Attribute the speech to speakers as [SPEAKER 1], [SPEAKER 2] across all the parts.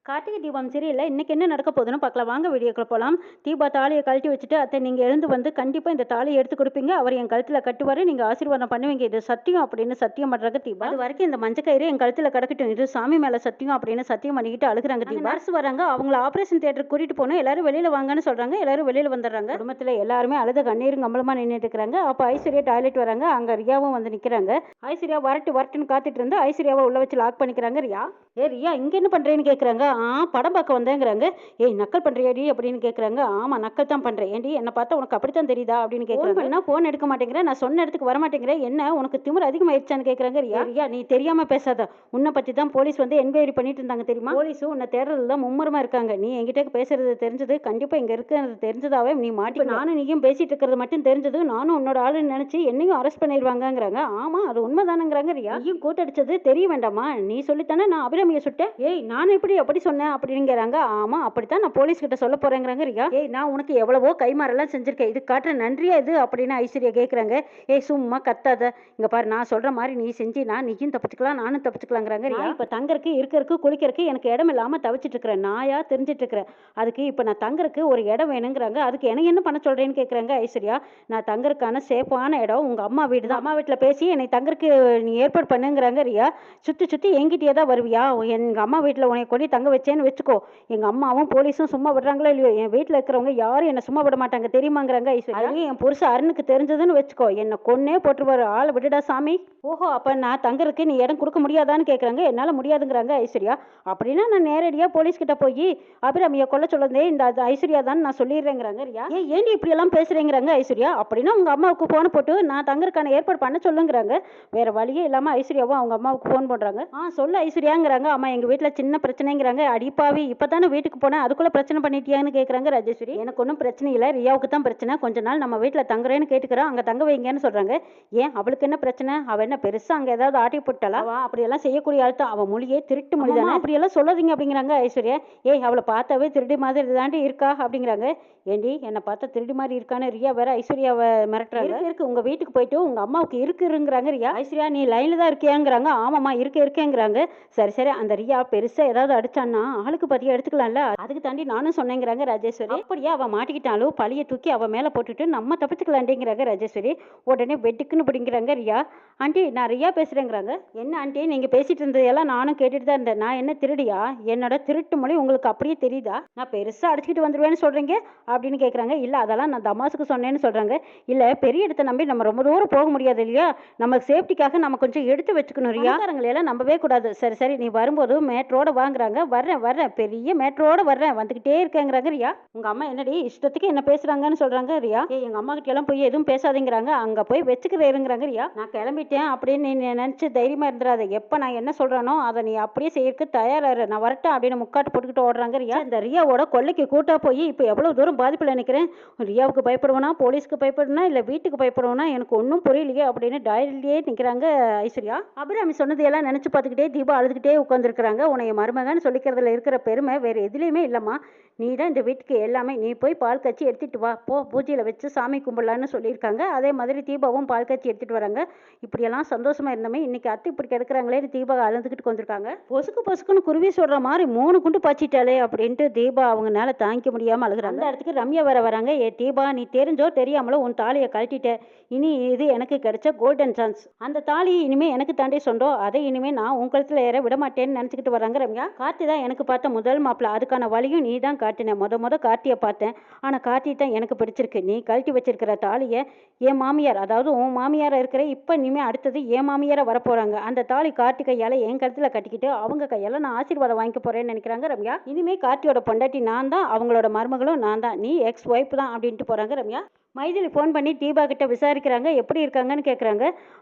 [SPEAKER 1] கார்த்திகை தீபம் சரியில்லை. இன்னைக்கு என்ன நடக்க போகுதுன்னு பார்க்கலாம். வாங்க வீடியோக்குள்ள போகலாம். தீபா தாலியை கழட்டி வச்சுட்டு, அத்தை நீங்கள் எழுந்து வந்து கண்டிப்பாக இந்த தாலியை எடுத்து கொடுப்பீங்க, அவர் என் கழுத்தில் கட்டுவார், நீங்கள் ஆசீர்வாதம் பண்ணுவீங்க, இது சத்தியம் அப்படின்னு சத்தியம் பண்ணுறாங்க தீபா. அது வரைக்கும் இந்த மஞ்சள் கயிறு என் கழுத்தில் கிடக்கட்டும், இது சாமி மேலே சத்தியம் அப்படின்னு சத்தியம் பண்ணிக்கிட்டு அழுகுறாங்க தீபா. நர்ஸ் வராங்க, அவங்கள ஆப்ரேஷன் தியேட்டருக்கு கூட்டிட்டு போனோம், எல்லாரும் வெளியில் வாங்கன்னு சொல்கிறாங்க. எல்லாரும் வெளியில் வந்துடுறாங்க. குடும்பத்தில் எல்லாருமே அழுத கண்ணீரும் கம்பளமாக நின்றுட்டு இருக்கிறாங்க. அப்போ ஐஸ்வர்யா டாய்லெட் வராங்க, அங்கே ரியாவும் வந்து நிற்கிறாங்க. ஐஸ்வர்யா வரட்டுன்னு காத்துட்டு இருந்து ஐஸ்வர்யாவை உள்ள வச்சு லாக் பண்ணிக்கிறாங்க ரியா. ரியா இங்கே என்ன பண்ணுறேன்னு கேட்குறாங்க. படம் பார்க்க வந்தேங்கிறாங்க. ஏய் நக்கல் பண்ணுறியாடி அப்படின்னு கேட்குறாங்க. ஆமாம் நக்கல் தான் பண்ணுறேன். ஏன்டி என்னை பார்த்தா உனக்கு அப்படித்தான் தெரியுதா அப்படின்னு கேட்குறாங்க. ஃபோன் எடுக்க மாட்டேங்கிறேன், நான் சொன்ன இடத்துக்கு வர மாட்டேங்கிறேன், என்ன உனக்கு திமிர் அதிகமாகிடுச்சான்னு கேட்குறாங்க. ரியா நீ தெரியாமல் பேசாத, உன்னை பற்றி தான் போலீஸ் வந்து என்கொயரி பண்ணிட்டு இருந்தாங்க தெரியுமா, போலீஸும் உன்னை தேடுறதுல தான் மும்முரமாக இருக்காங்க, நீ என்கிட்ட பேசுறது தெரிஞ்சது, கண்டிப்பாக இங்கே இருக்கிறது தெரிஞ்சதாவே நீ மாட்டி, நானும் நீயும் பேசிட்டு இருக்கிறது மட்டும் தெரிஞ்சது, நானும் உன்னோட ஆளுன்னு நினச்சி என்னையும் அரெஸ்ட் பண்ணிடுவாங்கங்கிறாங்க. ஆமாம் அது உண்மைதானுங்கிறாங்க. ரியா நீயும் கூட்டடிச்சது தெரிய வேண்டாமா, நீ சொல்லித்தானே நான் அபிராமியை சுட்டேன், ஏய் நான் எப்படி அப்படி சொன்னேன் அப்படிங்கிறாங்க. ஆமா அப்படித்தான் நான் போலீஸ் கிட்ட சொல்ல போறேங்கிறாங்க. ரியா ஏய் நான் உனக்கு எவ்வளவோ கைமாறெல்லாம் செஞ்சிருக்கேன், இது காட்டுற நன்றியா இது அப்படின்னு ஐஸ்வர்யா கேட்குறாங்க. ஏய் சும்மா கத்தாத, இங்க பாரு நான் சொல்ற மாதிரி நீ செஞ்சினா நீயும் தப்பிச்சுக்கலாம் நானும் தப்பிச்சுக்கலாங்கிறாங்க. ரியா இப்போ தங்கறதுக்கு இருக்கிறதுக்கு குளிக்கிறதுக்கு எனக்கு இடம் இல்லாமல் தவிச்சிட்டு இருக்கிறேன், நாயா தெரிஞ்சிட்டு இருக்கிறேன், அதுக்கு இப்போ நான் தங்கறதுக்கு ஒரு இடம் வேணுங்கிறாங்க. அதுக்கு எனக்கு என்ன பண்ண சொல்றேன்னு கேட்குறாங்க ஐஸ்வர்யா. நான் தங்கறதுக்கான சேஃபான இடம் உங்க அம்மா வீடு தான், அம்மா வீட்டில் பேசி என்னை தங்கறதுக்கு நீ ஏற்பாடு பண்ணுங்கிறாங்க. ரியா சுற்றி எங்கிட்டே தான் வருவியா, எங்கள் அம்மா வீட்டில் உன்னை கொண்டு தங்க வச்சேன்னு வச்சுக்கோ, எங்கள் அம்மாவும் போலீஸும் சும்மா விடுறாங்களோ இல்லையோ, என் வீட்டில் இருக்கிறவங்க யாரும் என்னை சும்மா விட மாட்டாங்க தெரியுமாங்கிறாங்க ஐஸ்வர்யா. அதுலேயும் என் புருஷன் அருணுக்கு தெரிஞ்சதுன்னு வச்சுக்கோ, என்னை கொன்னே போட்டுருவாரு, ஆள் விடுடா சாமி. ஓஹோ அப்போ நான் தங்கறதுக்கு நீ இடம் கொடுக்க முடியாதான்னு கேட்குறாங்க. என்னால் முடியாதுங்கிறாங்க ஐஸ்வர்யா. அப்படின்னா நான் நேரடியாக போலீஸ்கிட்ட போய் அபிராமியை கொல்ல சொல்லதே இந்த ஐஸ்வர்யா தான் நான் சொல்லிடுறேங்கிறாங்க. ரியா ஏன்டி இப்படியெல்லாம் பேசுகிறேங்கிறாங்க ஐஸ்வர்யா. அப்படின்னா உங்கள் அம்மாவுக்கு ஃபோன் போட்டு நான் தங்கறதுக்கான ஏற்பாடு பண்ண சொல்லுங்கிறாங்க. வேறு வழியே இல்லாமல் ஐஸ்வர்யாவும் அவங்க அம்மாவுக்கு ஃபோன் பண்ணுறாங்க. சொல்லு ஐஸ்வர்யாங்கிறாங்க. அம்மா எங்கள் வீட்டில் சின்ன பிரச்சனைங்கிறாங்க. அடிப்பாவி இப்போ தானே வீட்டுக்கு போனேன், அதுக்குள்ளே பிரச்சனை பண்ணிட்டியான்னு கேட்குறாங்க ராஜேஸ்வரி. எனக்கு ஒன்றும் பிரச்சனை இல்லை, ரியாவுக்கு தான் பிரச்சனை, கொஞ்ச நாள் நம்ம வீட்டில் தங்குறேன்னு கேட்டுக்கிறோம், அங்கே தங்க வைங்கன்னு சொல்கிறாங்க. ஏன் அவளுக்கு என்ன பிரச்சனை, அவள் என்ன பெருசாக அங்கே ஏதாவது ஆட்டி போட்டாளா, அப்படியெல்லாம் செய்யக்கூடிய ஆள் தான், அவள் மொழியே திருட்டு மொழி தானே, அப்படியெல்லாம் சொல்லாதீங்க அப்படிங்கிறாங்க ஐஸ்வர்யா. ஏய் அவளை பார்த்தாவே திருடி மாதிரி தாண்டி இருக்கா அப்படிங்கிறாங்க. ஏண்டி என்னை பார்த்தா திருடி மாதிரி இருக்கான்னு ரியா வேற ஐஸ்வர்யாவை மிரட்டுறாங்க. இருக்கு உங்கள் வீட்டுக்கு போயிட்டு உங்கள் அம்மாவுக்கு இருக்குங்கிறாங்க. ரியா ஐஸ்வர்யா நீ லைனில் தான் இருக்கியாங்கிறாங்க. ஆமாம்மா இருக்கேங்கிறாங்க. சரி அந்த ரியா பெருசாக ஏதாவது அடிச்சான்னா ஆளுக்கு பற்றியா எடுத்துக்கலாம்ல, அதுக்கு தாண்டி நானும் சொன்னேங்கிறாங்க ராஜேஸ்வரி. அப்படியே அவள் மாட்டிக்கிட்டாலும் பழியை தூக்கி அவள் மேலே போட்டுட்டு நம்ம தப்பிச்சுக்கலாண்டிங்கிறாங்க ராஜேஸ்வரி. உடனே வெட்டுக்குன்னு பிடிங்கிறாங்க ரியா. ஆண்டி நான் ரியா பேசுகிறேங்கிறாங்க. என்ன ஆண்டி நீங்கள் பேசிட்டு இருந்ததெல்லாம் நானும் கேட்டுட்டு தான் இருந்தேன், நான் என்ன திருடியா, என்னோட திருட்டு மொழி உங்களுக்கு அப்படியே தெரியுதா, நான் பெருசாக அடிச்சுக்கிட்டு வந்துடுவேன்னு சொல்கிறீங்க அப்படின்னு கேட்குறாங்க. இல்லை அதெல்லாம் நான் தமாசுக்கு சொன்னேன்னு சொல்கிறாங்க. இல்லை பெரிய இடத்த நம்பி நம்ம ரொம்ப தூரம் போக முடியாது இல்லையா, நம்ம சேஃப்டிக்காக நம்ம கொஞ்சம் எடுத்து வச்சுக்கணும் ரியா, எல்லாம் நம்பவே கூடாது. சரி நீ வரும்போது மேட்ரோட வாங்குறாங்க. வர்றேன் பெரிய மேட்ரோட வர்றேன், வந்துக்கிட்டே இருக்கேங்கிறாங்க. ரியா உங்கள் அம்மா என்னடி இஷ்டத்துக்கு என்ன பேசுகிறாங்கன்னு சொல்கிறாங்க. ரியா எங்கள் அம்மா கிட்ட எல்லாம் போய் எதுவும் பேசாதீங்கிறாங்க, அங்கே போய் வச்சுக்கிறேங்கிறாங்க. ரியா நான் கிளம்பிட்டேன் அப்படின்னு நீ நினச்சி தைரியமாக இருந்துடாத, எப்போ நான் என்ன சொல்கிறேனோ அதை நீ அப்படியே செய்யறதுக்கு தயாராக நான் வரட்டேன் அப்படின்னு முக்காட்டு போட்டுக்கிட்டு ஓடுறாங்க. ரியா இந்த ரியாவோட கொள்ளைக்கு கூட்டா போய் இப்போ எவ்வளோ தூரம் பாதிப்பில் நினைக்கிறேன், ரியாவுக்கு பயப்படுவேனா போலீஸ்க்கு பயப்படுனா இல்லை வீட்டுக்கு பயப்படுவேனா எனக்கு ஒன்றும் புரியலையே அப்படின்னு டாய்லெட்லேயே நிற்கிறாங்க ஐஸ்வர்யா. அபிராமி சொன்னதையெல்லாம் நினச்சி பார்த்துக்கிட்டே தீபா அழுதுகிட்டே உட்காந்துருக்குறாங்க. உன்னைய மருமகன்னு சொல்லிக்கிறதுல இருக்கிற பெருமை வேறு எதுலேயுமே இல்லைம்மா, நீ தான் இந்த வீட்டுக்கு எல்லாமே, நீ போய் பால் காய்ச்சி எடுத்துகிட்டு வா, போ பூஜையில் வச்சு சாமி கும்பிடலான்னு சொல்லியிருக்காங்க. அதே மாதிரி தீபாவும் பால் காய்ச்சி எடுத்துகிட்டு வராங்க. இப்படியெல்லாம் சந்தோஷமாக இருந்தோமே, இன்னைக்கு அத்தை இப்படி கிடக்குறாங்களேன்னு தீபா அழுதுகிட்டு வந்துருக்காங்க. பொசுக்குன்னு குருவி சொல்கிற மாதிரி 3 குண்டு பாய்ச்சிட்டாலே அப்படின்ட்டு தீபா அவங்கனால தாங்கிக்க முடியாமல் அழுகுறாங்க. அந்த இடத்துக்கு ரம்யா வராங்க. ஏ தீபா நீ தெரிஞ்சோ தெரியாமலோ உன் தாலியை கழட்டிட்ட, இனி இது எனக்கு கிடைச்ச கோல்டன் சான்ஸ், அந்த தாலி இனிமே எனக்கு தாண்டி சொந்தம், அதை இனிமே நான் உன் கழுத்தில் ஏற விட மாட்டேன்னு நினச்சிக்கிட்டு வராங்க ரம்யா. கார்த்தி தான் எனக்கு பார்த்த முதல் மாப்பிள்ள, அதுக்கான வழியும் நீ தான் காட்டின, முத கார்த்தியை பார்த்தேன், ஆனால் கார்த்தி தான் எனக்கு பிடிச்சிருக்கு, நீ கழட்டி வச்சிருக்கிற தாலியை என் மாமியார், அதாவது உன் மாமியாராக இருக்கிற இப்போ இனிமேல் அடுத்தது என் மாமியாரை வரப்போகிறாங்க, அந்த தாலி கார்த்தி கையால் என் கழுத்தில் கட்டிக்கிட்டு அவங்க கையால் நான் ஆசீர்வாதம் வாங்கிக்க போகிறேன்னு நினைக்கிறாங்க ரம்யா. இனிமேல் கார்த்தியோட பொண்டாட்டி நான் தான், அவங்களோட மருமகளும் நான் தான், நீ எக்ஸ் ஒய்ஃப் தான் அப்படின்ட்டு போகிறாங்க ரம்யா. மைதிலி ஃபோன் பண்ணி தீபா கிட்ட விசாரிக்கிறாங்க, எப்படி இருக்காங்கன்னு கேட்குறாங்க.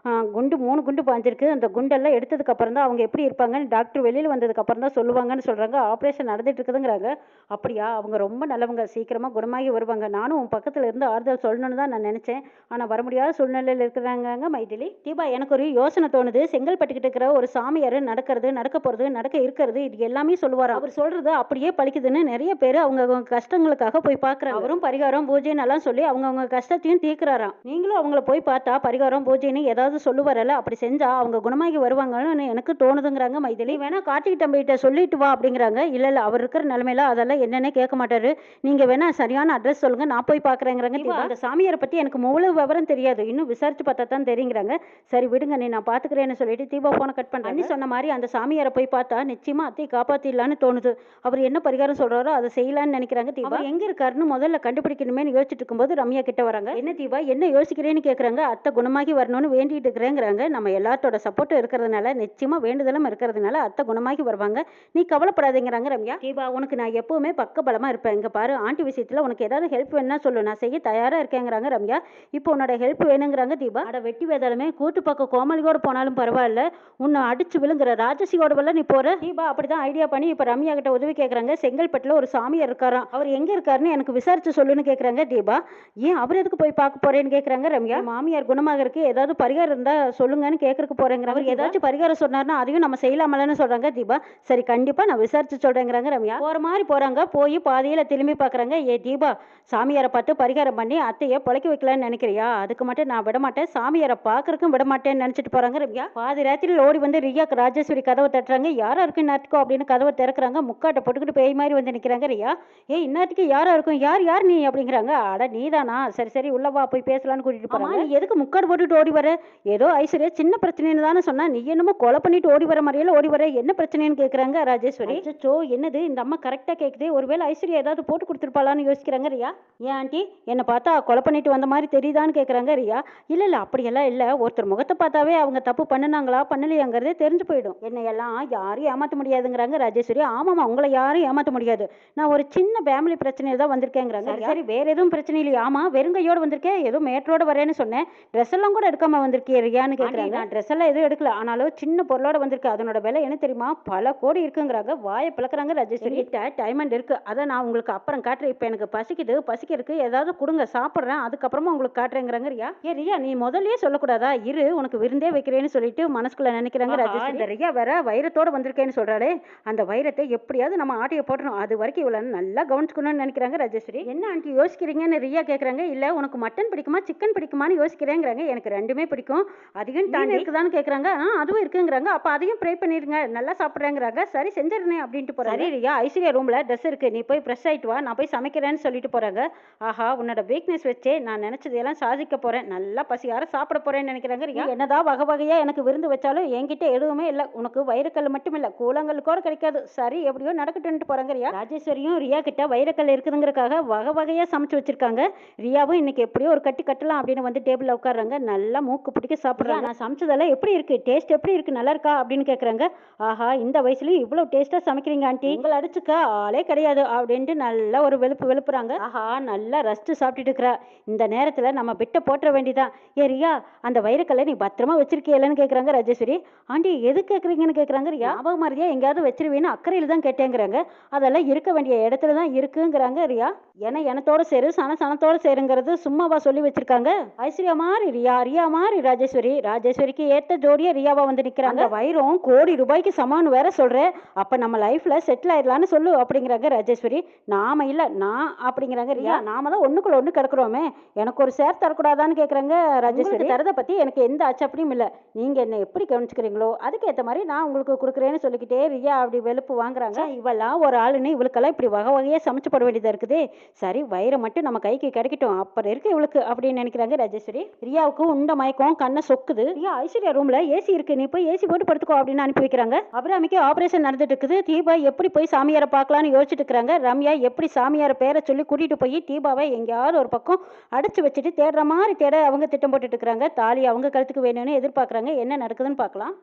[SPEAKER 1] 3 குண்டு பாஞ்சிருக்கு, அந்த குண்டெல்லாம் எடுத்ததுக்கப்புறம் தான் அவங்க எப்படி இருப்பாங்கன்னு டாக்டர் வெளியில் வந்ததுக்கப்புறம் தான் சொல்லுவாங்கன்னு சொல்கிறாங்க. ஆப்ரேஷன் நடந்துட்டு இருக்குதுங்கிறாங்க. அப்படியா அவங்க ரொம்ப நல்லவங்க, சீக்கிரமாக குணமாகி வருவாங்க, நானும் உன் பக்கத்தில் இருந்து ஆறுதல் சொல்லணும்னு தான் நான் நினச்சேன், ஆனால் வர முடியாத சூழ்நிலையில் இருக்கிறாங்க மைதிலி. தீபா எனக்கு ஒரு யோசனை தோணுது, செங்கல்பட்டுக்கிட்டு இருக்கிற ஒரு சாமியார் நடக்கிறது நடக்க போகிறது நடக்க இருக்கிறது இது எல்லாமே சொல்லுவார், அவர் சொல்கிறது அப்படியே பழிக்குதுன்னு நிறைய பேர் அவங்க கஷ்டங்களுக்காக போய் பார்க்குறாங்க. அவரும் பரிகாரம் பூஜைன்னு எல்லாம் சொல்லி அவங்க கஷ்டத்தையும் தீர்க்கிறாராம். நீங்களும் அவங்கள போய் பார்த்தா பரிகாரம் பூஜைன்னு ஏதாவது சொல்லுவாரல்ல, அப்படி செஞ்சா அவங்க குணமாகி வருவாங்கன்னு எனக்கு தோணுதுங்கிறாங்க மைதிலி. வேணா கார்த்திக் தம்பிகிட்ட சொல்லிட்டு வா அப்படிங்கிறாங்க. இல்ல அவர் இருக்கிற நிலைமையில அதெல்லாம் என்னன்னே கேட்க மாட்டாரு. நீங்க வேணா சரியான அட்ரஸ் சொல்லுங்க, நான் போய் பார்க்குறேங்கிறாங்க. அந்த சாமியாரை பத்தி எனக்கு முழு விவரம் தெரியாது, இன்னும் விசாரிச்சு பார்த்தா தான் தெரியுங்கிறாங்க. சரி விடுங்க, நீ நான் பார்த்துக்கிறேன்னு சொல்லிட்டு தீபா போனை கட் பண்றாங்க. அண்ணி சொன்ன மாதிரி அந்த சாமியாரை போய் பார்த்தா நிச்சயமா அத்தையை காப்பாத்திடலான்னு தோணுது. அவர் என்ன பரிகாரம் சொல்றாரோ அதை செய்யலான்னு நினைக்கிறாங்க தீபா. அவர் எங்க இருக்காருன்னு முதல்ல கண்டுபிடிக்கணுமே யோசிச்சுட்டு இருக்கும்போது ரம்யா கிட்ட வராங்க. என்ன தீபா என்ன யோசிக்கிறேன்னு கேட்குறாங்க. அத்தை குணமாகி வரணும்னு வேண்டிட்டு இருக்கிறேங்கிறாங்க. நம்ம எல்லாத்தோட சப்போர்ட்டும் இருக்கிறதுனால, நிச்சயமா வேண்டுதலும் இருக்கிறதுனால அத்தை குணமாகி வருவாங்க, நீ கவலைப்படாதீங்கிறாங்க ரம்யா. தீபா உனக்கு நான் எப்பவுமே பக்க பலமா இருப்பேன். இங்க பாரு, ஆண்டி விஷயத்துல உனக்கு ஏதாவது ஹெல்ப் வேணும்னா சொல்லு, நான் செய்ய தயாரா இருக்கேங்கிறாங்க ரம்யா. இப்போ உன்னோட ஹெல்ப் வேணுங்கிறாங்க தீபா. அட வெட்டி வேதாலுமே கூத்து பக்கம் கோமலியோட போனாலும் பரவாயில்ல, உன்னை அடிச்சு விழுங்குற ராஜசியோட வல்ல நீ போற. தீபா அப்படிதான் ஐடியா பண்ணி இப்ப ரம்யா கிட்ட உதவி கேட்கறாங்க. செங்கல்பட்டுல ஒரு சாமியார் இருக்காராம், அவர் எங்க இருக்காருன்னு எனக்கு விசாரிச்சு சொல்லுன்னு கேட்கறாங்க தீபா. ஏன் அவர் எதுக்கு போய் பார்க்க போறேன்னு கேட்கறாங்க ரம்யா. மாமியார் குணமாக இருக்கு, ஏதாவது பரிகாரம் இருந்தா சொல்லுங்கன்னு கேட்கறதுக்கு போறேங்கிற. அவர் ஏதாச்சும் பரிகாரம் சொன்னார்னா அதையும் நம்ம செய்யலாமலன்னு சொல்றாங்க தீபா. சரி கண்டிப்பா நான் விசாரிச்சு சொல்றேங்கிறாங்க ரம்யா. போற மாதிரி போறாங்க, போய் பாதியில திரும்பி பாக்குறாங்க. ஏ தீபா, சாமியாரை பார்த்து பரிகாரம் பண்ணி அத்தைய பொழைக்க வைக்கலான்னு நினைக்கிறியா? அதுக்கு மட்டும் நான் விட மாட்டேன், சாமியாரை பாக்குறதுக்கும் விட மாட்டேன்னு நினைச்சிட்டு போறாங்க ரம்யா. பாதி ராத்திரியில் ஓடி வந்து ரியாக்கு ராஜேஸ்வரி கதவை தட்டுறாங்க. யாரா இருக்கு நேரத்துக்கோ அப்படின்னு கதவை திறக்கிறாங்க. முக்காட்டை போட்டுக்கிட்டு பேய் மாதிரி வந்து நிக்கிறாங்க ரியா. ஏ இந்நேரத்துக்கு யாரா இருக்கும், யார் யார் நீ அப்படிங்கிறாங்க. அட நீதானா, சரி சரி உள்ளவா போய் பேசலான்னு கூட்டிட்டு போறாங்க. நீ எதுக்கு முக்காடு போட்டுட்டு ஓடி வர? ஏதோ ஐஸ்வர்யா சின்ன பிரச்சனைன்னு தானே சொன்னா, நீ என்னமோ கொலை பண்ணிட்டு ஓடி வர மாதிரியில ஓடி வர, என்ன பிரச்சனைன்னு கேட்கறாங்க ராஜேஸ்வரி. அச்சோ என்னது இந்த அம்மா கரெக்டா கேக்குது, ஒருவேளை ஐஸ்வர்யா ஏதாவது போட்டு கொடுத்துருப்பாளான்னு யோசிக்கிறாங்க ரியா. ஏன் ஆண்டி என்ன பார்த்தா கொலை பண்ணிட்டு வந்த மாதிரி தெரியுதான்னு கேட்கறாங்க ரியா. இல்ல இல்ல அப்படியெல்லாம் இல்ல, ஒருத்தர் முகத்தை பார்த்தாவே அவங்க தப்பு பண்ணுனாங்களா பண்ணலையாங்கிறதே தெரிஞ்சு போயிடும். என்னையெல்லாம் யாரையும் ஏமாத்த முடியாதுங்கிறாங்க ராஜேஸ்வரி. ஆமாமா, உங்களை யாரும் ஏமாத்த முடியாது, நான் ஒரு சின்ன ஃபேமிலி பிரச்சனையில தான் வந்திருக்கேங்கிறாங்க. சரி வேற எதுவும் பிரச்சனை இல்லையா? ஆமா வெறுங்கையோட வந்திருக்கேன், ஏதோ மேட்டரோட வரேன்னு சொன்னேன், ட்ரெஸ் எல்லாம் கூட எடுக்காம வந்திருக்கே ரியான்னு கேட்கறாங்க. நான் ட்ரெஸ் எல்லாம் எதுவும் எடுக்கல, ஆனாலும் சின்ன பொருளோட வந்திருக்கு, அதனோட விலை என்ன தெரியுமா, பல கோடி இருக்குங்கிறாங்க. வாயை பிளக்குறாங்க ராஜேஸ்வரி. டைமண்ட் இருக்கு, அதை நான் உங்களுக்கு அப்புறம் காட்டுறேன், இப்போ எனக்கு பசிக்கிறதுக்கு ஏதாவது கொடுங்க, சாப்பிட்றேன், அதுக்கப்புறமா உங்களுக்கு காட்டுறேங்கிறாங்க ரியா. ஏ ரியா நீ முதல்லயே சொல்லக்கூடாதா, இரு உனக்கு விருந்தே வைக்கிறேன்னு சொல்லிட்டு மனசுக்குள்ள நினைக்கிறாங்க ராஜேஸ்வரி. இந்த ரியா வேற வைரத்தோட வந்திருக்கேன்னு சொல்றாளே, அந்த வைரத்தை எப்படியாவது நம்ம ஆட்டையை போட்டணும், அது வரைக்கும் இவ்வளவு நல்லா கவனிச்சுக்கணும்னு நினைக்கிறாங்க ராஜேஸ்வரி. என்ன ஆண்டி யோசிக்கிறீங்கன்னு ரியா கேட்கறாங்க. இல்ல உனக்கு மட்டன் பிடிக்குமா சிக்கன் பிடிக்குமான்னு யோசிக்கிறேங்கிறாங்க. எனக்கு ரெண்டுமே பிடிக்கும், அதிகம் தாண்டி இருக்குதான்னு கேட்கறாங்க. அதுவும் இருக்குங்கிறாங்க. அப்ப அதையும் ப்ரை பண்ணிருங்க, நல்லா சாப்பிட்றேங்கிறாங்க. சரி செஞ்சிருந்தேன் அப்படின்ட்டு போறாங்க. சரி ரியா, ஐஸ்வர்யா ரூம்ல ட்ரெஸ் இருக்கு, நீ போய் ஃப்ரெஷ் ஆயிட்டு வா, நான் போய் சமைக்கிறேன்னு சொல்லிட்டு போறாங்க. ஆஹா உன்னோட வீக்னஸ் வச்சே நான் நினைச்சதெல்லாம் சாதிக்க போறேன், நல்லா பசியார சாப்பிட போறேன்னு நினைக்கிறாங்க ரியா. என்னதான் வகை வகையா எனக்கு விருந்து வச்சாலும் என்கிட்ட எதுவுமே இல்லை, உனக்கு வைரக்கல் மட்டும் இல்ல கூழாங்கல் கூட கிடைக்காது, சரி எப்படியோ நடக்கட்டுன்ட்டு போறாங்க ரியா. ராஜேஸ்வரியும் ரியா கிட்ட வைரக்கல் இருக்குதுங்கிறதுக்காக வகை வகையா சமைச்சு வச்சிருக்காங்க. ரியாவும் இன்னைக்கு எப்படியோ ஒரு கட்டி கட்டலாம் அப்படின்னு வந்து டேபிள்ல உட்காடுறாங்க. நல்லா மூக்கு பிடிக்க சாப்பிட்றாங்க. நான் சமைச்சதெல்லாம் எப்படி இருக்கு, டேஸ்ட் எப்படி இருக்கு, நல்லா இருக்கா அப்படின்னு கேட்கறாங்க. ஆஹா இந்த வயசுலயும் இவ்வளவு டேஸ்டா சமைக்கிறீங்க ஆண்டி, உங்களை அடிச்சுக்க ஆளே கிடையாது அப்படின்ட்டு நல்லா ஒரு வெளுப்புறாங்க. ஆஹா நல்லா ரசிச்சு சாப்பிட்டுட்டு இருக்கிறா. இந்த நேரத்துல நம்ம பிட்ட போட்டுற வேண்டியதான். ஏ ரியா, அந்த வைரக்கல்லை நீ பத்திரமா வச்சிருக்கீங்களன்னு கேட்கறாங்க ராஜேஸ்வரி. ஆண்டி எது கேட்குறீங்கன்னு கேட்கறாங்க ரியா. ஞாபகம் மாதிரியா எங்கேயாவது வச்சிருவீன்னு அக்கறையில் தான் கேட்டேங்கிறாங்க. அதெல்லாம் இருக்க வேண்டிய இடத்துல தான் இருக்குங்கிறாங்க ரியா. ஏன்னா எனத்தோட சேரு சனத்தோட சேருங்கிறது சும்மாவா சொல்லி வச்சிருக்காங்க. ஐஸ்வர்யா மாதிரி ரியா மாதிரி ராஜேஸ்வரிக்கு ஏத்த ஜோடியா ரியாவா வந்து நிக்கிறாங்க. வைரம் கோடி ரூபாய்க்கு சமான் வேற சொல்றேன், அப்ப நம்ம லைஃப்ல செட்டில் ஆயிடலான்னு சொல்லு அப்படிங்கிறாங்க ராஜேஸ்வரி. நாம இல்ல நான் அப்படிங்கிறாங்க ரியா. நாம தான் ஒண்ணுக்குள்ள ஒண்ணு கிடக்குறோமே, எனக்கு ஒரு சேர் தரக்கூடாதான்னு கேட்கறாங்க ராஜேஸ்வரி. தரதை பத்தி எனக்கு எந்த அச்சப்படியும் இல்ல, நீங்க என்ன எப்படி கவனிச்சுக்கிறீங்களோ அதுக்கு ஏத்த மாதிரி நான் உங்களுக்கு கொடுக்குறேன்னு சொல்லிக்கிட்டே ரியா அப்படி வெளுப்பு வாங்குறாங்க. இவெல்லாம் ஒரு ஆளுன்னு இவளுக்கெல்லாம் இப்படி வகை வகையா சமைச்சு போட வேண்டியதா இருக்குது. சரி வைரம் மட்டும் நம்ம கைக்கு கிடைக்கட்டும், அப்புறம் இருக்கு இவளுக்கு அப்படின்னு நினைக்கிறாங்க ராஜேஸ்வரி. ரியாவுக்கு உண்ட மயக்கம் கண்ணை சொக்குது. ரியா ஐஸ்வர்யா ரூம்ல ஏசி இருக்கு, நீ போய் ஏசி போட்டு படுத்துக்கோ அப்படின்னு அனுப்பி வைக்கிறாங்க. அபிராமிக்கு ஆபரேஷன் நடந்துட்டு இருக்குது. தீபா எப்படி போய் சாமியாரை பார்க்கலான்னு யோசிச்சுட்டு இருக்கிறாங்க. ரம்யா எப்படி சாமியாரை பேரை சொல்லி கூட்டிட்டு போய் தீபாவை எங்கேயாவது ஒரு பக்கம் அடைச்சு வச்சுட்டு தேடுற மாதிரி தேட அவங்க திட்டம் போட்டுட்டு இருக்கிறாங்க. தாலி அவங்க கழுத்துக்கு வேணும்னு எதிர்பார்க்கறாங்க. என்ன நடக்குதுன்னு பார்க்கலாம்.